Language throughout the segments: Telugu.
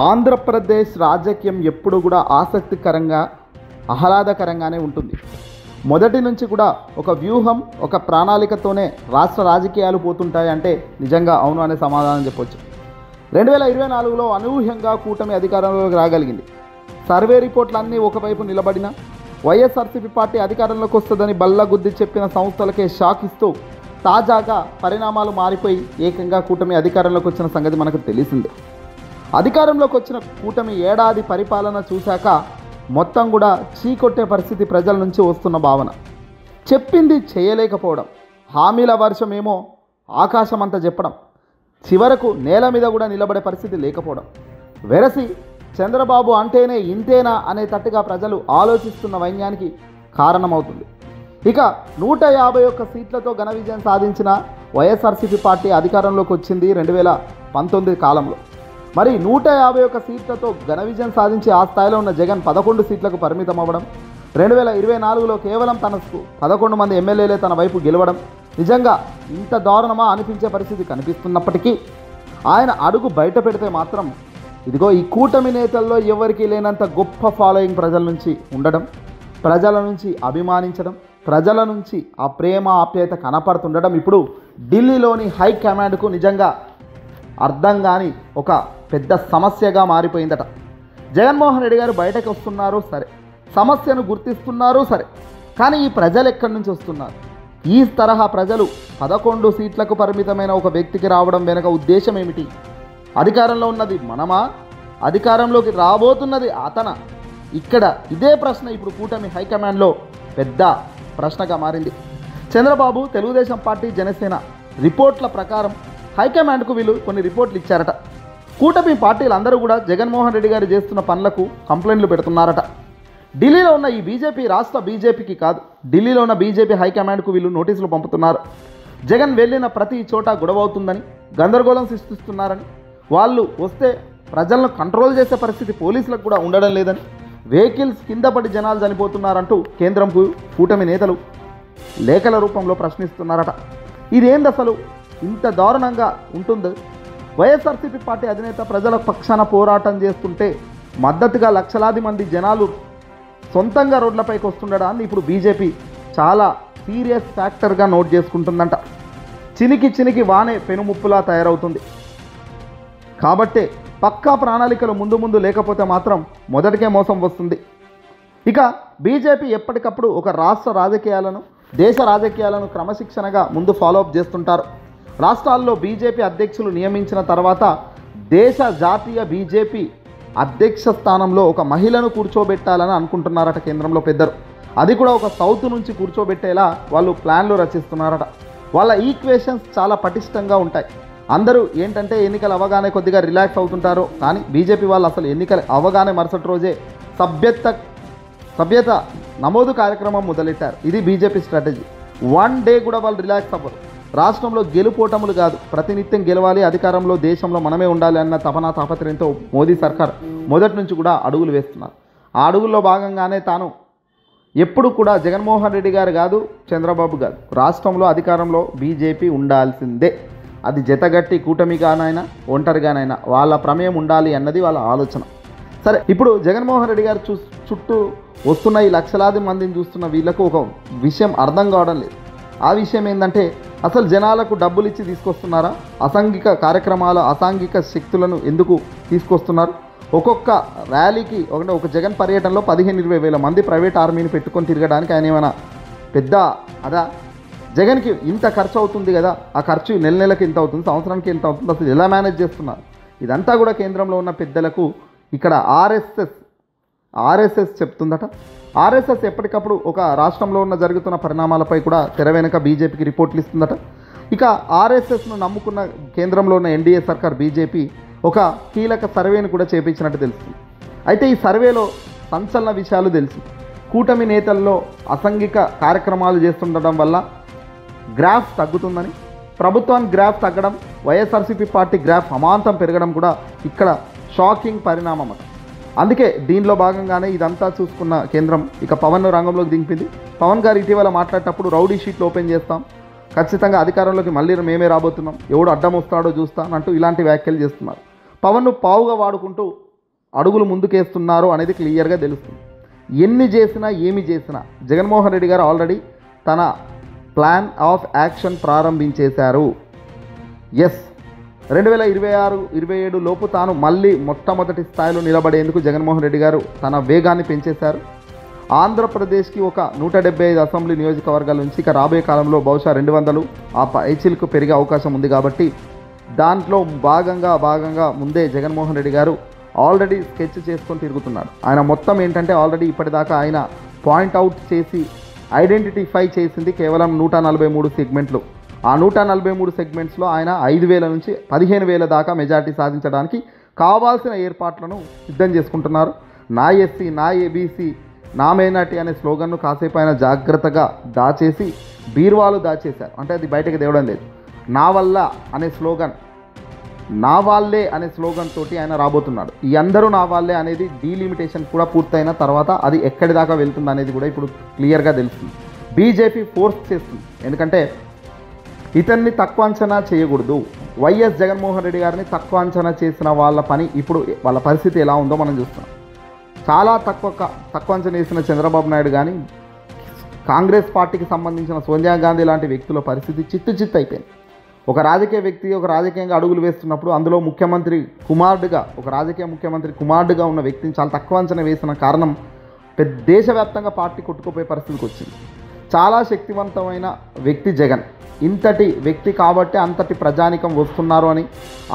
ఆంధ్రప్రదేశ్ రాజకీయం ఎప్పుడు కూడా ఆసక్తికరంగా ఆహ్లాదకరంగానే ఉంటుంది. మొదటి నుంచి కూడా ఒక వ్యూహం, ఒక ప్రణాళికతోనే రాష్ట్ర రాజకీయాలు పోతుంటాయి అంటే నిజంగా అవును అనే సమాధానం చెప్పొచ్చు. 2024లో అనూహ్యంగా కూటమి అధికారంలోకి రాగలిగింది. సర్వే రిపోర్ట్లన్నీ ఒకవైపు నిలబడిన వైఎస్ఆర్సీపీ పార్టీ అధికారంలోకి వస్తుందని బల్లగుద్ది చెప్పిన సంస్థలకే షాక్ ఇస్తూ తాజాగా పరిణామాలు మారిపోయి ఏకంగా కూటమి అధికారంలోకి వచ్చిన సంగతి మనకు తెలిసిందే. అధికారంలోకి వచ్చిన కూటమి ఏడాది పరిపాలన చూశాక మొత్తం కూడా చీకొట్టే పరిస్థితి ప్రజల నుంచి వస్తున్న భావన. చెప్పింది చేయలేకపోవడం, హామీల వర్షమేమో ఆకాశమంతా చెప్పడం, చివరకు నేల మీద కూడా నిలబడే పరిస్థితి లేకపోవడం, వెరసి చంద్రబాబు అంటేనే ఇంతేనా అనే తట్టుగా ప్రజలు ఆలోచిస్తున్న వైన్యానికి కారణమవుతుంది. ఇక 151 సీట్లతో ఘన విజయం సాధించిన వైఎస్ఆర్సీపీ పార్టీ అధికారంలోకి వచ్చింది 2019 కాలంలో. మరి 151 సీట్లతో ఘన విజయం సాధించి ఆ స్థాయిలో ఉన్న జగన్ 11 సీట్లకు పరిమితం అవ్వడం, 2024లో కేవలం తనకు 11 మంది ఎమ్మెల్యేలే తన వైపు గెలవడం నిజంగా ఇంత దారుణమా అనిపించే పరిస్థితి కనిపిస్తున్నప్పటికీ ఆయన అడుగు బయట పెడితే మాత్రం ఇదిగో ఈ కూటమి నేతల్లో ఎవరికీ లేనంత గొప్ప ఫాలోయింగ్ ప్రజల నుంచి ఉండడం, ప్రజల నుంచి అభిమానించడం, ప్రజల నుంచి ఆ ప్రేమ ఆప్యాయత కనపడుతుండడం ఇప్పుడు ఢిల్లీలోని హైకమాండ్కు నిజంగా అర్థం కాని ఒక పెద్ద సమస్యగా మారిపోయిందట. జగన్మోహన్ రెడ్డి గారు బయటకు వస్తున్నారు సరే, సమస్యను గుర్తిస్తున్నారు సరే, కానీ ఈ ప్రజలు ఎక్కడి నుంచి వస్తున్నారు? ఈ తరహా ప్రజలు 11 సీట్లకు పరిమితమైన ఒక వ్యక్తికి రావడం వెనుక ఉద్దేశం ఏమిటి? అధికారంలో ఉన్నది మనమా? అధికారంలోకి రాబోతున్నది అతనా? ఇక్కడ ఇదే ప్రశ్న ఇప్పుడు కూటమి హైకమాండ్లో పెద్ద ప్రశ్నగా మారింది. చంద్రబాబు, తెలుగుదేశం పార్టీ, జనసేన రిపోర్ట్ల ప్రకారం హైకమాండ్కు వీళ్ళు కొన్ని రిపోర్ట్లు ఇచ్చారట. కూటమి పార్టీలు అందరూ కూడా జగన్మోహన్ రెడ్డి గారు చేస్తున్న పనులకు కంప్లైంట్లు పెడుతున్నారట. ఢిల్లీలో ఉన్న ఈ బీజేపీ రాష్ట్ర బీజేపీకి కాదు, ఢిల్లీలో ఉన్న బీజేపీ హైకమాండ్కు వీళ్ళు నోటీసులు పంపుతున్నారు. జగన్ వెళ్ళిన ప్రతి చోట గొడవ అవుతుందని, గందరగోళం సృష్టిస్తున్నారని, వాళ్ళు వస్తే ప్రజలను కంట్రోల్ చేసే పరిస్థితి పోలీసులకు కూడా ఉండడం లేదని, వెహికల్స్ కింద పడి జనాలు చనిపోతున్నారంటూ కేంద్రంకు కూటమి నేతలు లేఖల రూపంలో ప్రశ్నిస్తున్నారట. ఇదేంది అసలు? ఇంత దారుణంగా ఉంటుంది? వైఎస్ఆర్సీపీ పార్టీ అధినేత ప్రజల పక్షాన పోరాటం చేస్తుంటే మద్దతుగా లక్షలాది మంది జనాలు సొంతంగా రోడ్లపైకి వస్తుండడాన్ని ఇప్పుడు బీజేపీ చాలా సీరియస్ ఫ్యాక్టర్గా నోట్ చేసుకుంటుందంట. చినికి వానే పెనుముప్పులా తయారవుతుంది. కాబట్టే పక్కా ప్రణాళికలు ముందు లేకపోతే మాత్రం మొదటికే మోసం వస్తుంది. ఇక బీజేపీ ఎప్పటికప్పుడు ఒక రాష్ట్ర రాజకీయాలను, దేశ రాజకీయాలను క్రమశిక్షణగా ముందు ఫాలోఅప్ చేస్తుంటారు. రాష్ట్రాల్లో బీజేపీ అధ్యక్షులు నియమించిన తర్వాత దేశ జాతీయ బీజేపీ అధ్యక్ష స్థానంలో ఒక మహిళను కూర్చోబెట్టాలని అనుకుంటున్నారట కేంద్రంలో పెద్దలు. అది కూడా ఒక సౌత్ నుంచి కూర్చోబెట్టేలా వాళ్ళు ప్లాన్లు రచిస్తున్నారట. వాళ్ళ ఈక్వేషన్స్ చాలా పటిష్టంగా ఉంటాయి. అందరూ ఏంటంటే ఎన్నికలు అవగానే కొద్దిగా రిలాక్స్ అవుతుంటారు, కానీ బీజేపీ వాళ్ళు అసలు ఎన్నికలు అవగానే మరుసటి రోజే సభ్యత నమోదు కార్యక్రమం మొదలెట్టారు. ఇది బీజేపీ స్ట్రాటజీ. 1 డే కూడా వాళ్ళు రిలాక్స్ అవ్వరు. రాష్ట్రంలో గెలుపోటములు కాదు, ప్రతినిత్యం గెలవాలి, అధికారంలో దేశంలో మనమే ఉండాలి అన్న తాపత్రయంతో మోదీ సర్కార్ మొదటి నుంచి కూడా అడుగులు వేస్తున్నారు. ఆ అడుగుల్లో భాగంగానే తాను ఎప్పుడు కూడా జగన్మోహన్ రెడ్డి గారు కాదు, చంద్రబాబు గారు, రాష్ట్రంలో అధికారంలో బీజేపీ ఉండాల్సిందే. అది జతగట్టి కూటమిగానైనా ఒంటరిగానైనా వాళ్ళ ప్రమేయం ఉండాలి అన్నది వాళ్ళ ఆలోచన. సరే, ఇప్పుడు జగన్మోహన్ రెడ్డి గారు చుట్టూ వస్తున్న ఈ లక్షలాది మందిని చూస్తున్న వీళ్ళకు ఒక విషయం అర్థం కావడం లేదు. ఆ విషయం ఏంటంటే అసలు జనాలకు డబ్బులు ఇచ్చి తీసుకొస్తున్నారా? అసాంఘిక కార్యక్రమాల, అసాంఘిక శక్తులను ఎందుకు తీసుకొస్తున్నారు? ఒక్కొక్క ర్యాలీకి ఒక జగన్ పర్యటనలో 15-20 వేల మంది ప్రైవేట్ ఆర్మీని పెట్టుకొని తిరగడానికి ఆయన ఏమైనా పెద్ద అదా? జగన్కి ఇంత ఖర్చు అవుతుంది కదా, ఆ ఖర్చు నెలకి ఎంత అవుతుంది, సంవత్సరానికి ఎంత అవుతుంది, అసలు ఎలా మేనేజ్ చేస్తున్నారు? ఇదంతా కూడా కేంద్రంలో ఉన్న పెద్దలకు ఇక్కడ ఆర్ఎస్ఎస్ చెప్తుందట. ఆర్ఎస్ఎస్ ఎప్పటికప్పుడు ఒక రాష్ట్రంలో జరుగుతున్న పరిణామాలపై కూడా తెర వెనుక బీజేపీకి రిపోర్ట్లు ఇస్తుందట. ఇక ఆర్ఎస్ఎస్ను నమ్ముకున్న కేంద్రంలో ఉన్న ఎన్డీఏ సర్కార్ బీజేపీ ఒక కీలక సర్వేను కూడా చేపించినట్టు తెలుస్తుంది. అయితే ఈ సర్వేలో సంచలన విషయాలు తెలిసి, కూటమి నేతల్లో అసాంఘిక కార్యక్రమాలు చేస్తుండడం వల్ల గ్రాఫ్ తగ్గుతుందని, ప్రభుత్వానికి గ్రాఫ్ తగ్గడం, వైఎస్ఆర్సీపీ పార్టీ గ్రాఫ్ అమాంతం పెరగడం కూడా ఇక్కడ షాకింగ్ పరిణామం అట. అందుకే దీనిలో భాగంగానే ఇదంతా చూసుకున్న కేంద్రం ఇక పవన్ను రంగంలోకి దింపింది. పవన్ గారు ఇటీవల మాట్లాడేటప్పుడు రౌడీ షీట్లు ఓపెన్ చేస్తాం, ఖచ్చితంగా అధికారంలోకి మళ్ళీ మేమే రాబోతున్నాం, ఎవడు అడ్డం వస్తాడో చూస్తానంటూ ఇలాంటి వ్యాఖ్యలు చేస్తున్నారు. పవన్ను పావుగా వాడుకుంటూ అడుగులు ముందుకేస్తున్నారు అనేది క్లియర్గా తెలుస్తుంది. ఎన్ని చేసినా ఏమి చేసినా జగన్మోహన్ రెడ్డి గారు ఆల్రెడీ తన ప్లాన్ ఆఫ్ యాక్షన్ ప్రారంభించేశారు. ఎస్, 2026-27 లోపు తాను మళ్ళీ మొట్టమొదటి స్థాయిలో నిలబడేందుకు జగన్మోహన్ రెడ్డి గారు తన వేగాన్ని పెంచేశారు. ఆంధ్రప్రదేశ్కి ఒక 175 అసెంబ్లీ నియోజకవర్గాల నుంచి ఇక రాబోయే కాలంలో బహుశా 200 ఆ పైచిలకు పెరిగే అవకాశం ఉంది. కాబట్టి దాంట్లో భాగంగా ముందే జగన్మోహన్ రెడ్డి గారు ఆల్రెడీ స్కెచ్ చేసుకొని తిరుగుతున్నాడు. ఆయన మొత్తం ఏంటంటే ఆల్రెడీ ఇప్పటిదాకా ఆయన పాయింట్అవుట్ చేసి ఐడెంటిఫై చేసింది కేవలం 143 సెగ్మెంట్లు. ఆ 143 సెగ్మెంట్స్లో ఆయన 5,000 నుంచి 15,000 దాకా మెజార్టీ సాధించడానికి కావాల్సిన ఏర్పాట్లను సిద్ధం చేసుకుంటున్నారు. నా ఎస్సీ, నా ఏబీసీ, నా మైనార్టీ అనే స్లోగన్ను కాసేపు ఆయన జాగ్రత్తగా దాచేసి బీర్వాలు దాచేశారు. అంటే అది బయటకు తేవడం లేదు. నా వల్ల అనే స్లోగన్, నా వాళ్ళే అనే స్లోగన్ తోటి ఆయన రాబోతున్నాడు. ఈ అందరూ నా వాళ్ళే అనేది డీలిమిటేషన్ కూడా పూర్తయిన తర్వాత అది ఎక్కడి దాకా వెళ్తుంది అనేది కూడా ఇప్పుడు క్లియర్గా తెలుస్తుంది. బీజేపీ ఫోర్స్ చేస్తుంది, ఎందుకంటే ఇతన్ని తక్కువ అంచనా చేయకూడదు. వైఎస్ జగన్మోహన్ రెడ్డి గారిని తక్కువ అంచనా చేసిన వాళ్ళ పని ఇప్పుడు వాళ్ళ పరిస్థితి ఎలా ఉందో మనం చూస్తున్నాం. చాలా తక్కువ అంచనా వేసిన చంద్రబాబు నాయుడు కానీ, కాంగ్రెస్ పార్టీకి సంబంధించిన సోనియా గాంధీ లాంటి వ్యక్తుల పరిస్థితి చిత్తు అయిపోయింది. ఒక రాజకీయ వ్యక్తి ఒక రాజకీయంగా అడుగులు వేస్తున్నప్పుడు అందులో ముఖ్యమంత్రి కుమారుడుగా, ఒక రాజకీయ ముఖ్యమంత్రి కుమారుడుగా ఉన్న వ్యక్తిని చాలా తక్కువ అంచనా వేసిన కారణం దేశవ్యాప్తంగా పార్టీ కొట్టుకుపోయే పరిస్థితికి వచ్చింది. చాలా శక్తివంతమైన వ్యక్తి జగన్. ఇంతటి వ్యక్తి కాబట్టి అంతటి ప్రజానికం వస్తున్నారు అని,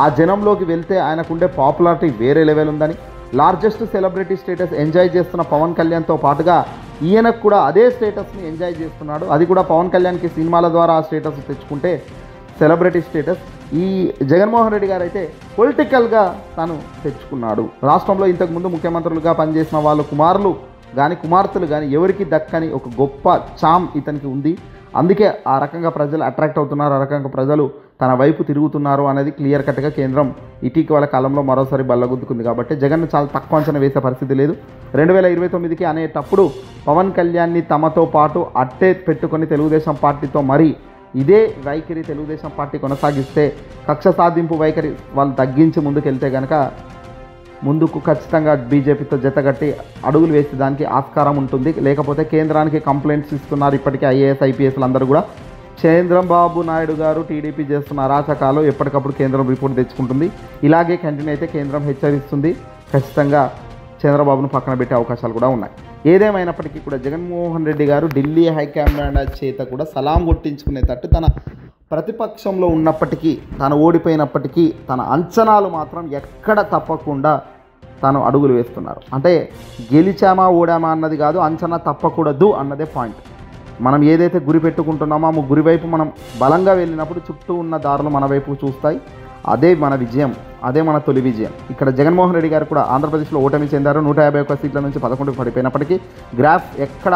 ఆ జనంలోకి వెళ్తే ఆయనకుండే పాపులారిటీ వేరే లెవెల్ ఉందని, లార్జెస్ట్ సెలబ్రిటీ స్టేటస్ ఎంజాయ్ చేస్తున్న పవన్ కళ్యాణ్తో పాటుగా ఈయనకు కూడా అదే స్టేటస్ని ఎంజాయ్ చేస్తున్నాడు. అది కూడా పవన్ కళ్యాణ్కి సినిమాల ద్వారా ఆ స్టేటస్ తెచ్చుకుంటే సెలబ్రిటీ స్టేటస్. ఈ జగన్మోహన్ రెడ్డి గారు అయితే పొలిటికల్గా తాను తెచ్చుకున్నాడు. రాష్ట్రంలో ఇంతకుముందు ముఖ్యమంత్రులుగా పనిచేసిన వాళ్ళ కుమారులు కానీ కుమార్తెలు కానీ ఎవరికి దక్కని ఒక గొప్ప చామ్ ఇతనికి ఉంది. అందుకే ఆ రకంగా ప్రజలు అట్రాక్ట్ అవుతున్నారు, ఆ రకంగా ప్రజలు తన వైపు తిరుగుతున్నారు అనేది క్లియర్ కట్గా కేంద్రం ఇటీవల కాలంలో మరోసారి బల్లగుద్దుకుంది. కాబట్టి జగన్ను చాలా తక్కువ అంచనా వేసే పరిస్థితి లేదు. 2029కి అనేటప్పుడు పవన్ కళ్యాణ్ని తమతో పాటు అట్టే పెట్టుకొని తెలుగుదేశం పార్టీతో మరి ఇదే వైఖరి తెలుగుదేశం పార్టీ కొనసాగిస్తే, కక్ష సాధింపు వైఖరి వాళ్ళు తగ్గించి ముందుకెళ్తే కనుక ముందుకు ఖచ్చితంగా బీజేపీతో జతగట్టి అడుగులు వేసే దానికి ఆస్కారం ఉంటుంది. లేకపోతే కేంద్రానికి కంప్లైంట్స్ ఇస్తున్నారు ఇప్పటికే ఐఏఎస్ ఐపీఎస్లు అందరూ కూడా. చంద్రబాబు నాయుడు గారు టీడీపీ చేస్తున్న అరాచకాలు ఎప్పటికప్పుడు కేంద్రం రిపోర్ట్ తెచ్చుకుంటుంది. ఇలాగే కంటిన్యూ అయితే కేంద్రం హెచ్చరిస్తుంది. ఖచ్చితంగా చంద్రబాబును పక్కన పెట్టే అవకాశాలు కూడా ఉన్నాయి. ఏదేమైనప్పటికీ కూడా జగన్మోహన్ రెడ్డి గారు ఢిల్లీ హైకమాండ్ చేత కూడా సలాం కొట్టించుకునేటట్టు తన ప్రతిపక్షంలో ఉన్నప్పటికీ, తాను ఓడిపోయినప్పటికీ తన అంచనాలు మాత్రం ఎక్కడ తప్పకుండా తాను అడుగులు వేస్తున్నారు. అంటే గెలిచామా ఓడామా అన్నది కాదు, అంచనా తప్పకూడదు అన్నదే పాయింట్. మనం ఏదైతే గురి పెట్టుకుంటున్నామో ఆ గురి వైపు మనం బలంగా వెళ్ళినప్పుడు చుట్టూ ఉన్న దారులు మన వైపు చూస్తాయి. అదే మన విజయం, అదే మన తొలి విజయం. ఇక్కడ జగన్మోహన్ రెడ్డి గారు కూడా ఆంధ్రప్రదేశ్లో ఓటమి చెందారు. 151 సీట్ల నుంచి 11కు పడిపోయినప్పటికీ గ్రాఫ్ ఎక్కడ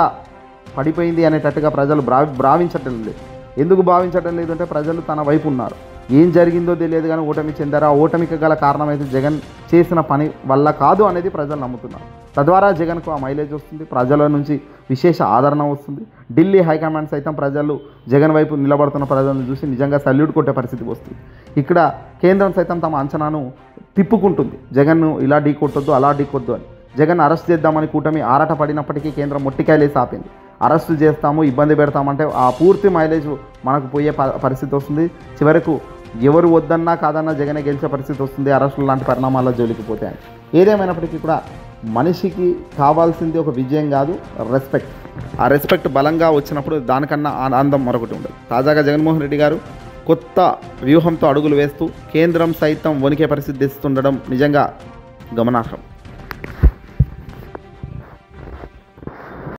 పడిపోయింది అనేటట్టుగా ప్రజలు భావించటం లేదు. ఎందుకు భావించటం లేదు అంటే ప్రజలు తన వైపు ఉన్నారు. ఏం జరిగిందో తెలియదు కానీ ఓటమి చెందారు. ఆ ఓటమికి గల కారణం అయితే జగన్ చేసిన పని వల్ల కాదు అనేది ప్రజలు నమ్ముతున్నారు. తద్వారా జగన్కు ఆ మైలేజ్ వస్తుంది, ప్రజల నుంచి విశేష ఆదరణ వస్తుంది. ఢిల్లీ హైకమాండ్ సైతం ప్రజలు జగన్ వైపు నిలబడుతున్న ప్రజలను చూసి నిజంగా సల్యూట్ కొట్టే పరిస్థితి వస్తుంది. ఇక్కడ కేంద్రం సైతం తమ అంచనాను తిప్పుకుంటుంది. జగన్ను ఇలా ఢీ కొట్టొద్దు, అలా ఢీ కొట్టొద్దు అని. జగన్ అరెస్ట్ చేద్దామని కూటమి ఆరాట పడినప్పటికీ కేంద్రం మొట్టికాయలేసి ఆపింది. అరెస్టు చేస్తాము, ఇబ్బంది పెడతామంటే ఆ పూర్తి మైలేజ్ మనకు పోయే పరిస్థితి వస్తుంది. చివరకు ఎవరు వద్దన్నా కాదన్నా జగనే గెలిచే పరిస్థితి వస్తుంది అరెస్టులు లాంటి పరిణామాల్లో జోలికి పోతే అని. ఏదేమైనప్పటికీ కూడా మనిషికి కావాల్సింది ఒక విజయం కాదు, రెస్పెక్ట్. ఆ రెస్పెక్ట్ బలంగా వచ్చినప్పుడు దానికన్నా ఆనందం మరొకటి ఉండదు. తాజాగా జగన్మోహన్ రెడ్డి గారు కొత్త వ్యూహంతో అడుగులు వేస్తూ కేంద్రం సైతం వణికే పరిస్థితి తెస్తుండడం నిజంగా గమనార్హం.